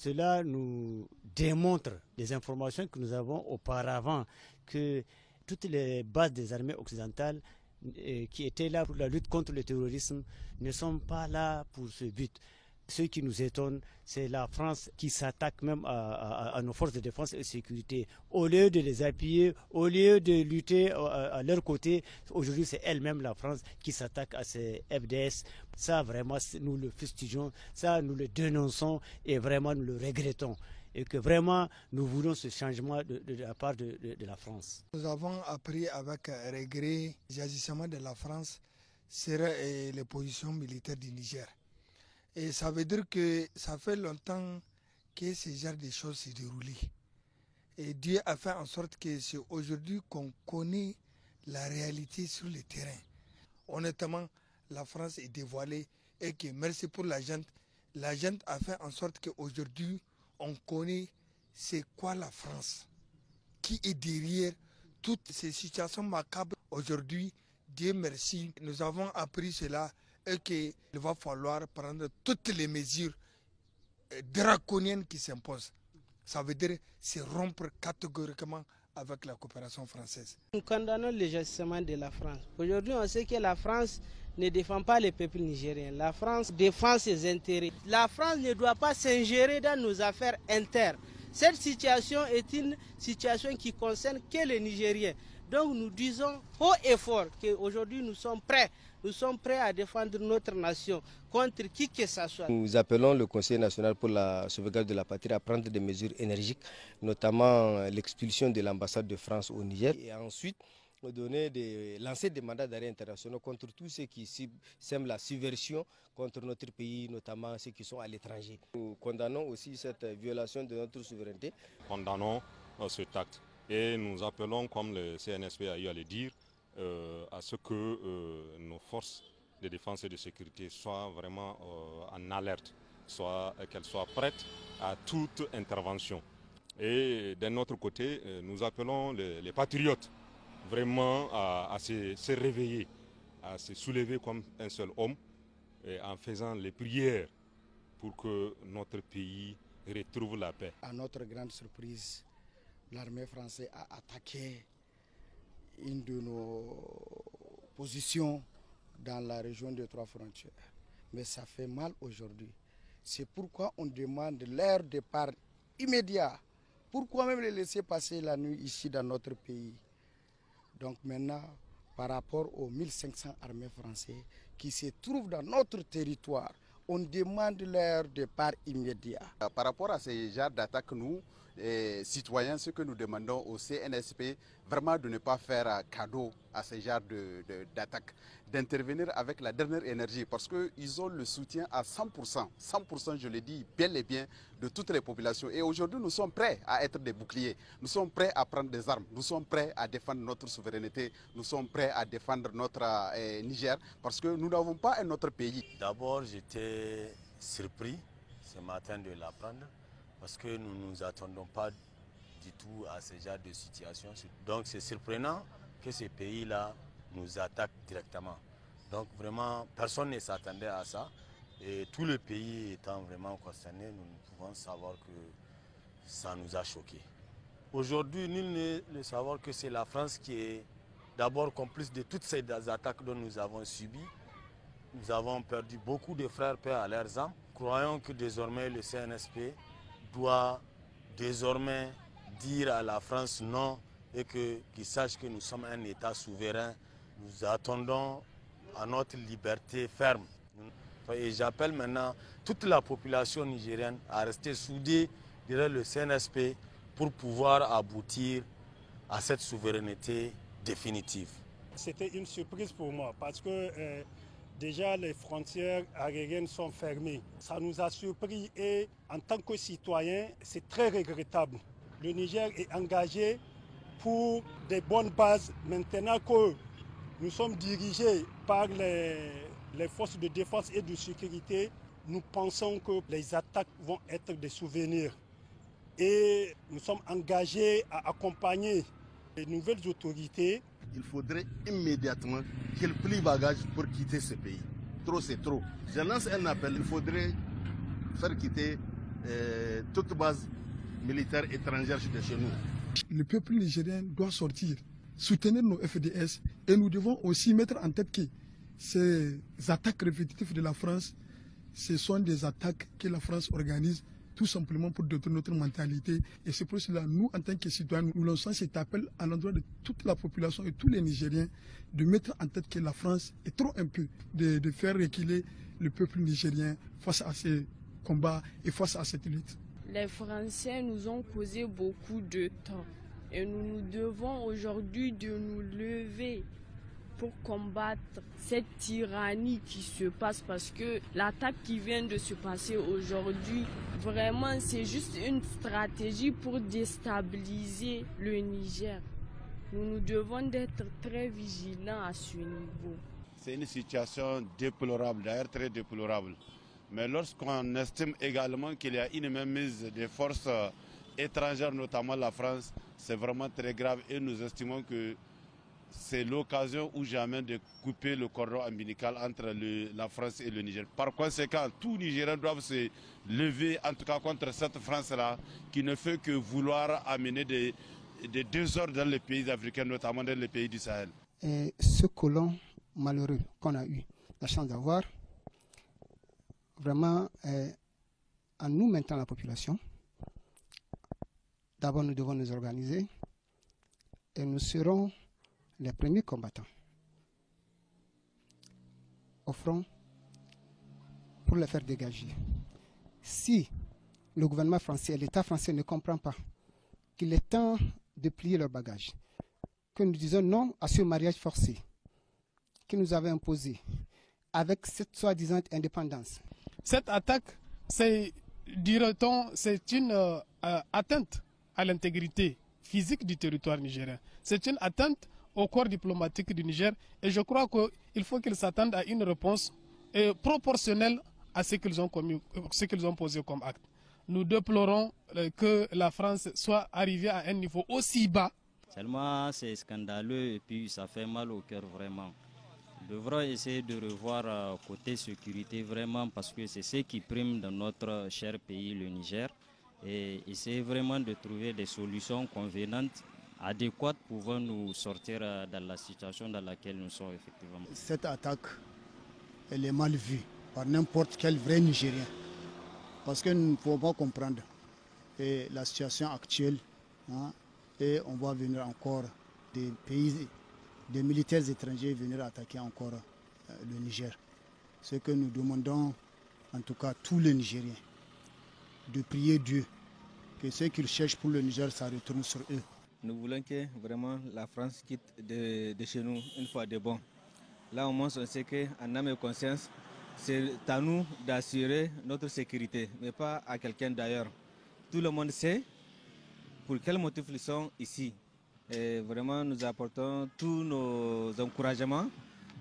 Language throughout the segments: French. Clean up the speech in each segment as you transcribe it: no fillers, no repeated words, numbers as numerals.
Cela nous démontre des informations que nous avons auparavant, que toutes les bases des armées occidentales qui étaient là pour la lutte contre le terrorisme ne sont pas là pour ce but. Ce qui nous étonne, c'est la France qui s'attaque même à nos forces de défense et de sécurité. Au lieu de les appuyer, au lieu de lutter à leur côté, aujourd'hui c'est elle-même, la France, qui s'attaque à ces FDS. Ça, vraiment, nous le fustigeons, ça, nous le dénonçons et vraiment, nous le regrettons. Et que vraiment, nous voulons ce changement de la part de la France. Nous avons appris avec regret les agissements de la France sur les positions militaires du Niger. Et ça veut dire que ça fait longtemps que ce genre de choses s'est déroulé. Et Dieu a fait en sorte que c'est aujourd'hui qu'on connaît la réalité sur le terrain. Honnêtement, la France est dévoilée et que merci pour la gente. La gente a fait en sorte qu'aujourd'hui, on connaît c'est quoi la France, qui est derrière toutes ces situations macabres. Aujourd'hui, Dieu merci, nous avons appris cela et qu'il va falloir prendre toutes les mesures draconiennes qui s'imposent. Ça veut dire c'est rompre catégoriquement avec la coopération française. Nous condamnons les agissements de la France. Aujourd'hui, on sait que la France ne défend pas les peuples nigériens. La France défend ses intérêts. La France ne doit pas s'ingérer dans nos affaires internes. Cette situation est une situation qui concerne que les Nigériens. Donc nous disons haut et fort qu'aujourd'hui nous sommes prêts. Nous sommes prêts à défendre notre nation contre qui que ce soit. Nous appelons le Conseil national pour la sauvegarde de la patrie à prendre des mesures énergiques, notamment l'expulsion de l'ambassade de France au Niger. Et ensuite, lancer des mandats d'arrêt internationaux contre tous ceux qui sèment la subversion contre notre pays, notamment ceux qui sont à l'étranger. Nous condamnons aussi cette violation de notre souveraineté. Condamnons cet acte et nous appelons, comme le CNSP a eu à le dire, à ce que nos forces de défense et de sécurité soient vraiment en alerte, qu'elles soient prêtes à toute intervention. Et d'un autre côté, nous appelons les patriotes vraiment à se réveiller, à se soulever comme un seul homme, et en faisant les prières pour que notre pays retrouve la paix. À notre grande surprise, l'armée française a attaqué une de nos positions dans la région des Trois Frontières. Mais ça fait mal aujourd'hui. C'est pourquoi on demande leur départ immédiat. Pourquoi même les laisser passer la nuit ici dans notre pays? Donc maintenant, par rapport aux 1500 armées françaises qui se trouvent dans notre territoire, on demande leur départ immédiat. Par rapport à ces genres d'attaques, nous, citoyens, ce que nous demandons au CNSP, vraiment de ne pas faire cadeau à ces genres d'attaques, d'intervenir avec la dernière énergie parce qu'ils ont le soutien à 100%, 100% je le dis bel et bien, de toutes les populations. Et aujourd'hui, nous sommes prêts à être des boucliers, nous sommes prêts à prendre des armes, nous sommes prêts à défendre notre souveraineté, nous sommes prêts à défendre notre Niger parce que nous n'avons pas un autre pays. D'abord, j'étais surpris ce matin de l'apprendre parce que nous ne nous attendons pas du tout à ce genre de situation. Donc c'est surprenant que ces pays-là nous attaquent directement. Donc vraiment, personne ne s'attendait à ça. Et tout le pays étant vraiment concerné, nous pouvons savoir que ça nous a choqués. Aujourd'hui, nul ne savoir que c'est la France qui est d'abord complice de toutes ces attaques dont nous avons subies. Nous avons perdu beaucoup de frères, pères à leurs âmes. Croyons que désormais le CNSP doit désormais dire à la France non et qu'ils sachent que nous sommes un État souverain. Nous attendons à notre liberté ferme. Et j'appelle maintenant toute la population nigérienne à rester soudée derrière le CNSP pour pouvoir aboutir à cette souveraineté définitive. C'était une surprise pour moi parce que déjà les frontières aériennes sont fermées. Ça nous a surpris et en tant que citoyens, c'est très regrettable. Le Niger est engagé pour des bonnes bases. Maintenant que nous sommes dirigés par les forces de défense et de sécurité, nous pensons que les attaques vont être des souvenirs. Et nous sommes engagés à accompagner les nouvelles autorités. Il faudrait immédiatement qu'ils plient bagage pour quitter ce pays. Trop, c'est trop. Je lance un appel, il faudrait faire quitter toute base militaire étrangère de chez nous. Le peuple nigérien doit sortir, soutenir nos FDS et nous devons aussi mettre en tête que ces attaques répétitives de la France, ce sont des attaques que la France organise tout simplement pour détruire notre mentalité. Et c'est pour cela, nous, en tant que citoyens, nous lançons cet appel à l'endroit de toute la population et tous les Nigériens de mettre en tête que la France est trop un peu, de faire reculer le peuple nigérien face à ces combats et face à cette lutte. Les Français nous ont causé beaucoup de temps et nous devons aujourd'hui de nous lever pour combattre cette tyrannie qui se passe, parce que l'attaque qui vient de se passer aujourd'hui, vraiment c'est juste une stratégie pour déstabiliser le Niger. Nous devons d'être très vigilants à ce niveau. C'est une situation déplorable, d'ailleurs très déplorable. Mais lorsqu'on estime également qu'il y a une mainmise des forces étrangères, notamment la France, c'est vraiment très grave et nous estimons que c'est l'occasion ou jamais de couper le cordon ombilical entre la France et le Niger. Par conséquent, tous les Nigériens doivent se lever, en tout cas contre cette France-là, qui ne fait que vouloir amener des désordres dans les pays africains, notamment dans les pays du Sahel. Et ce colon malheureux qu'on a eu la chance d'avoir, vraiment, en nous maintenant la population, d'abord nous devons nous organiser et nous serons les premiers combattants au front pour les faire dégager. Si le gouvernement français et l'État français ne comprennent pas qu'il est temps de plier leurs bagages, que nous disons non à ce mariage forcé que nous avons imposé avec cette soi-disant indépendance. Cette attaque, c'est, dirait-on, c'est une atteinte à l'intégrité physique du territoire nigérien. C'est une atteinte au corps diplomatique du Niger et je crois qu'il faut qu'ils s'attendent à une réponse proportionnelle à ce qu'ils ont commis, ce qu'ils ont posé comme acte. Nous déplorons que la France soit arrivée à un niveau aussi bas. Seulement c'est scandaleux et puis ça fait mal au cœur vraiment. Nous devrons essayer de revoir côté sécurité vraiment parce que c'est ce qui prime dans notre cher pays, le Niger, et essayer vraiment de trouver des solutions convenantes, adéquates, pouvant nous sortir dans la situation dans laquelle nous sommes effectivement. Cette attaque, elle est mal vue par n'importe quel vrai Nigérien. Parce que nous ne pouvons pas comprendre la situation actuelle. Et on va venir encore des pays, des militaires étrangers venir attaquer encore le Niger. Ce que nous demandons, en tout cas tous les Nigériens, de prier Dieu, que ce qu'ils cherchent pour le Niger, ça retourne sur eux. Nous voulons que vraiment la France quitte de chez nous une fois de bon. Là au moins on sait qu'en âme et conscience, c'est à nous d'assurer notre sécurité, mais pas à quelqu'un d'ailleurs. Tout le monde sait pour quel motif ils sont ici. Et vraiment nous apportons tous nos encouragements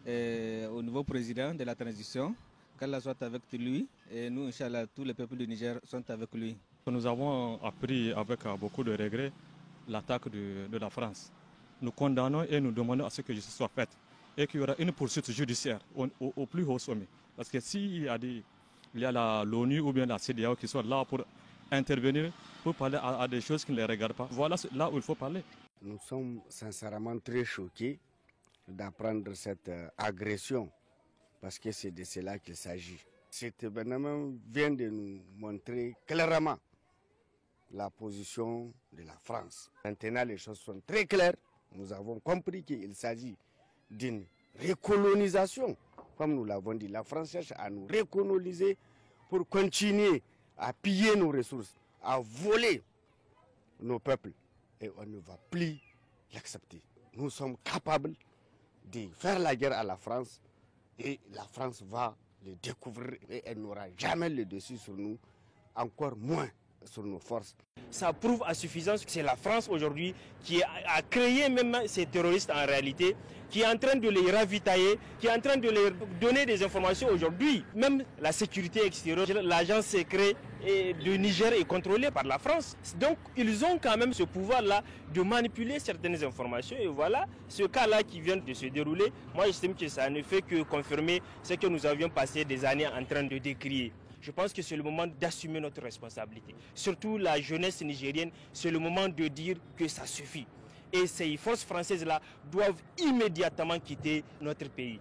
au nouveau président de la transition, qu'Allah soit avec lui, et nous, Inch'Allah, tous les peuples du Niger sont avec lui. Nous avons appris avec beaucoup de regrets l'attaque de la France. Nous condamnons et nous demandons à ce que justice soit faite et qu'il y aura une poursuite judiciaire au plus haut sommet. Parce que s'il y a l'ONU ou bien la CEDEAO qui sont là pour intervenir, pour parler à des choses qui ne les regardent pas, voilà là où il faut parler. Nous sommes sincèrement très choqués d'apprendre cette agression, parce que c'est de cela qu'il s'agit. Cet événement vient de nous montrer clairement la position de la France. Maintenant, les choses sont très claires. Nous avons compris qu'il s'agit d'une recolonisation. Comme nous l'avons dit, la France cherche à nous recoloniser pour continuer à piller nos ressources, à voler nos peuples. Et on ne va plus l'accepter. Nous sommes capables de faire la guerre à la France et la France va le découvrir et elle n'aura jamais le dessus sur nous, encore moins sur nos forces. Ça prouve à suffisance que c'est la France aujourd'hui qui a créé même ces terroristes en réalité, qui est en train de les ravitailler, qui est en train de leur donner des informations aujourd'hui. Même la sécurité extérieure, l'agence secret du Niger est contrôlée par la France. Donc ils ont quand même ce pouvoir-là de manipuler certaines informations. Et voilà, ce cas-là qui vient de se dérouler, moi j'estime que ça ne fait que confirmer ce que nous avions passé des années en train de décrier. je pense que c'est le moment d'assumer notre responsabilité. Surtout la jeunesse nigérienne, c'est le moment de dire que ça suffit. Et ces forces françaises-là doivent immédiatement quitter notre pays.